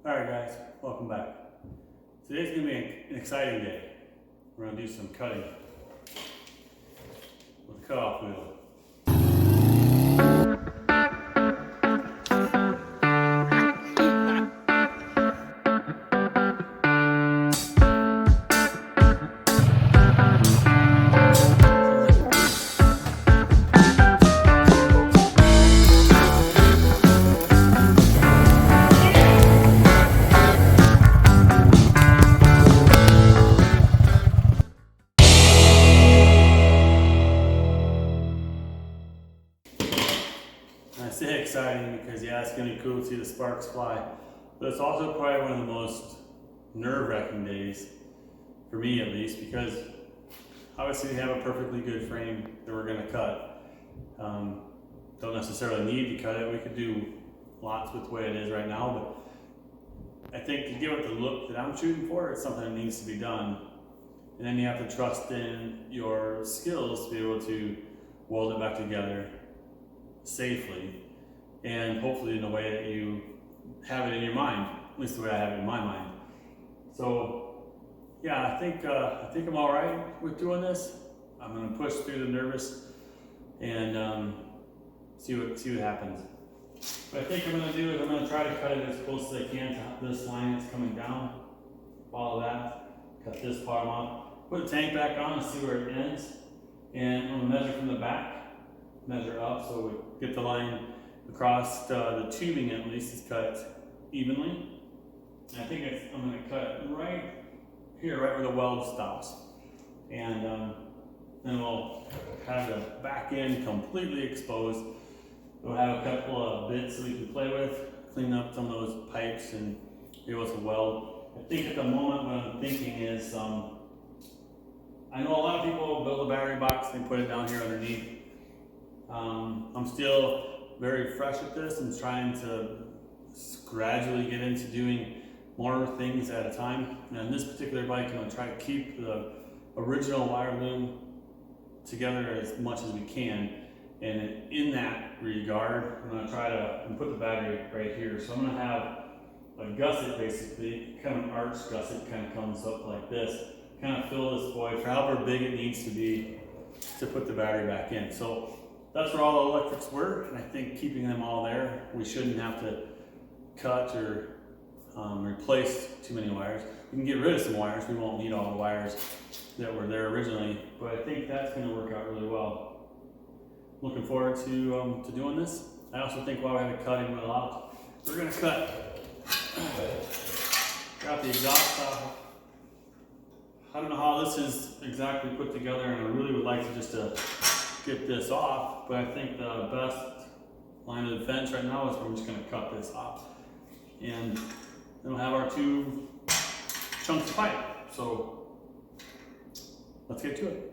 Alright guys, welcome back. Today's going to be an exciting day. We're going to do some cutting with a cutoff wheel. I say exciting because yeah, it's going to be cool to see the sparks fly, but it's also probably one of the most nerve-wracking days, for me at least, because obviously we have a perfectly good frame that we're going to cut. Don't necessarily need to cut it, we could do lots with the way it is right now, but I think to give it the look that I'm shooting for, it's something that needs to be done. And then you have to trust in your skills to be able to weld it back together safely, and hopefully in a way that you have it in your mind, at least the way I have it in my mind. So yeah, I think I'm all right with doing this. I'm going to push through the nervous and see what happens. What I think I'm going to do is I'm going to try to cut it as close as I can to this line that's coming down. Follow that, cut this part off, put the tank back on and see where it ends, and I'm going to measure from the back. Measure up so we get the line across the tubing, at least is cut evenly. And I think I'm going to cut right here, right where the weld stops, and then we'll have the back end completely exposed. We'll have a couple of bits that we can play with, clean up some of those pipes and be able to weld. I think at the moment what I'm thinking is, I know a lot of people build a battery box and put it down here underneath. I'm still very fresh at this and trying to gradually get into doing more things at a time. And on this particular bike, I'm going to try to keep the original wire loom together as much as we can. And in that regard, I'm going to try to put the battery right here. So I'm going to have a gusset, basically, kind of an arch gusset, kind of comes up like this, kind of fill this void for however big it needs to be to put the battery back in. So that's where all the electrics were, and I think keeping them all there, we shouldn't have to cut or replace too many wires. We can get rid of some wires, we won't need all the wires that were there originally, but I think that's going to work out really well. Looking forward to doing this. I also think while we have a cutting wheel out, we're going to got the exhaust off. I don't know how this is exactly put together, and I really would like to just get this off, but I think the best line of defense right now is we're just going to cut this off, and then we'll have our two chunks of pipe. So let's get to it.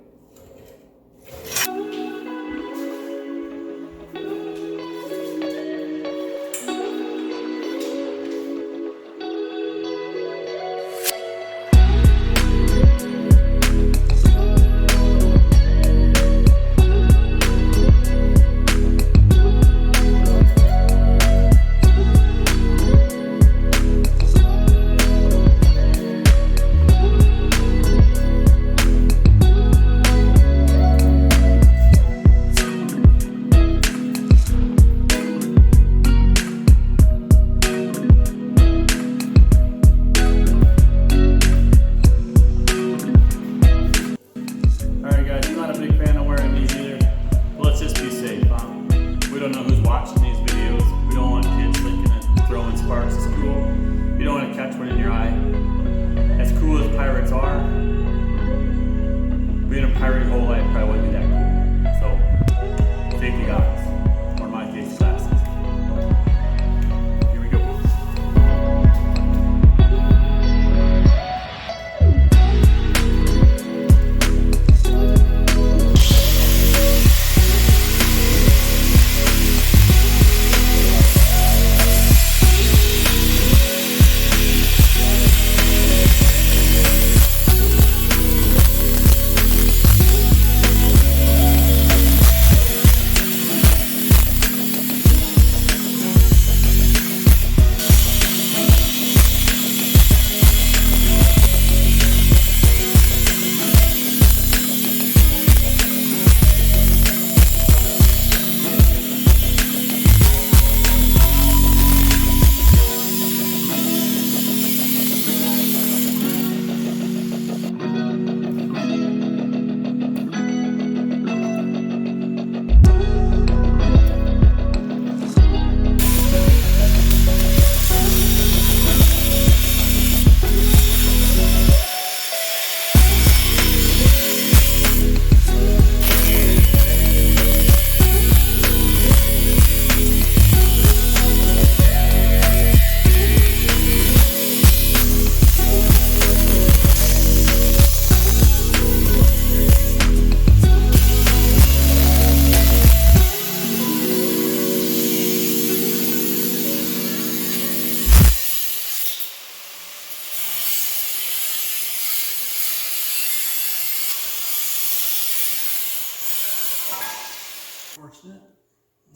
unfortunate.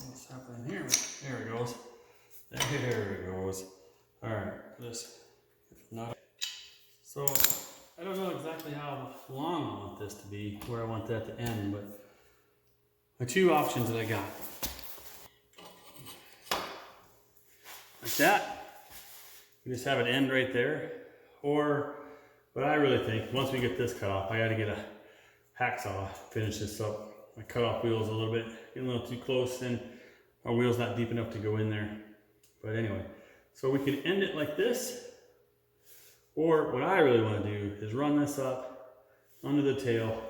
What's happening here? There it goes. There it goes. Alright, this not. So I don't know exactly how long I want this to be, where I want that to end, but the two options that I got. Like that. You just have it end right there. Or what I really think, once we get this cut off, I gotta get a hacksaw, finish this up. I cut off wheels a little bit, getting a little too close, and our wheel's not deep enough to go in there. But anyway, so we can end it like this, or what I really want to do is run this up under the tail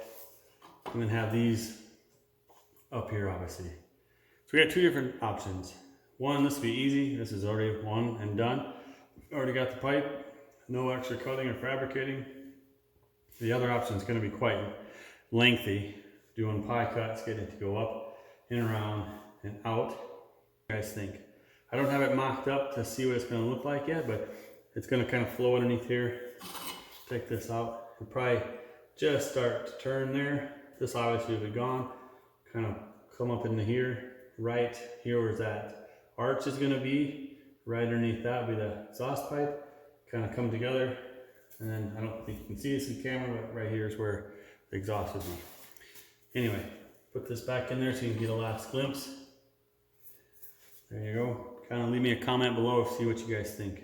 and then have these up here, obviously. So we got two different options. One, this will be easy. This is already one and done. Already got the pipe, no extra cutting or fabricating. The other option is going to be quite lengthy, doing pie cuts, getting it to go up and around and out. What do you guys think? I don't have it mocked up to see what it's going to look like yet, but it's going to kind of flow underneath here. Take this out and probably just start to turn there. This obviously will be gone. Kind of come up into here, right here where that arch is going to be. Right underneath that will be the exhaust pipe. Kind of come together, and then I don't think you can see this in camera, but right here is where the exhaust would be. Anyway, put this back in there so you can get a last glimpse. There you go. Kind of leave me a comment below, see what you guys think.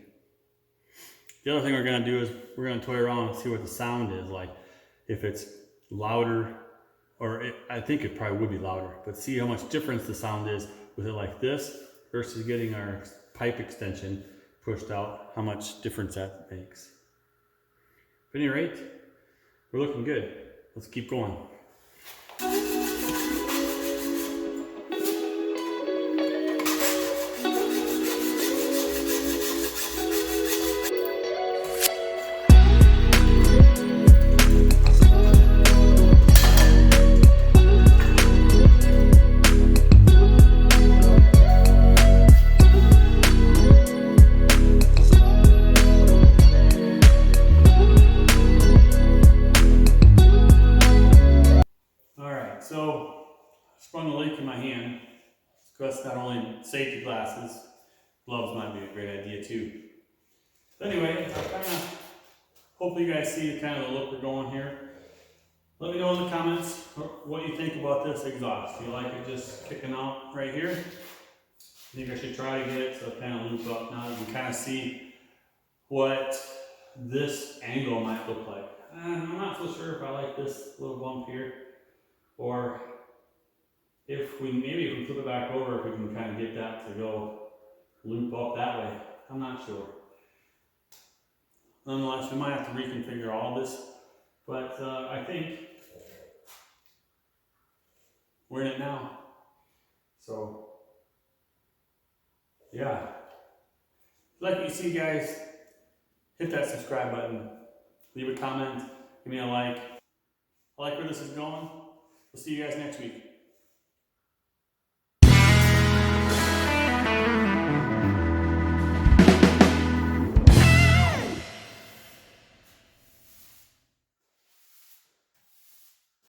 The other thing we're going to do is we're going to toy around and see what the sound is like. If it's louder, or I think it probably would be louder, but see how much difference the sound is with it like this versus getting our pipe extension pushed out, how much difference that makes. At any rate, we're looking good. Let's keep going. So, I sprung a leak in my hand. So that's not only safety glasses, gloves might be a great idea too. But anyway, hopefully you guys see the kind of the look we're going here. Let me know in the comments what you think about this exhaust. Do you like it just kicking out right here? I think I should try to get it so it kind of loop up. Now you can kind of see what this angle might look like. I'm not so sure if I like this little bump here. Or if we flip it back over, if we can kind of get that to go loop up that way. I'm not sure. Nonetheless, we might have to reconfigure all this, but I think we're in it now. So, yeah. Like you see, guys, hit that subscribe button, leave a comment, give me a like. I like where this is going. We'll see you guys next week.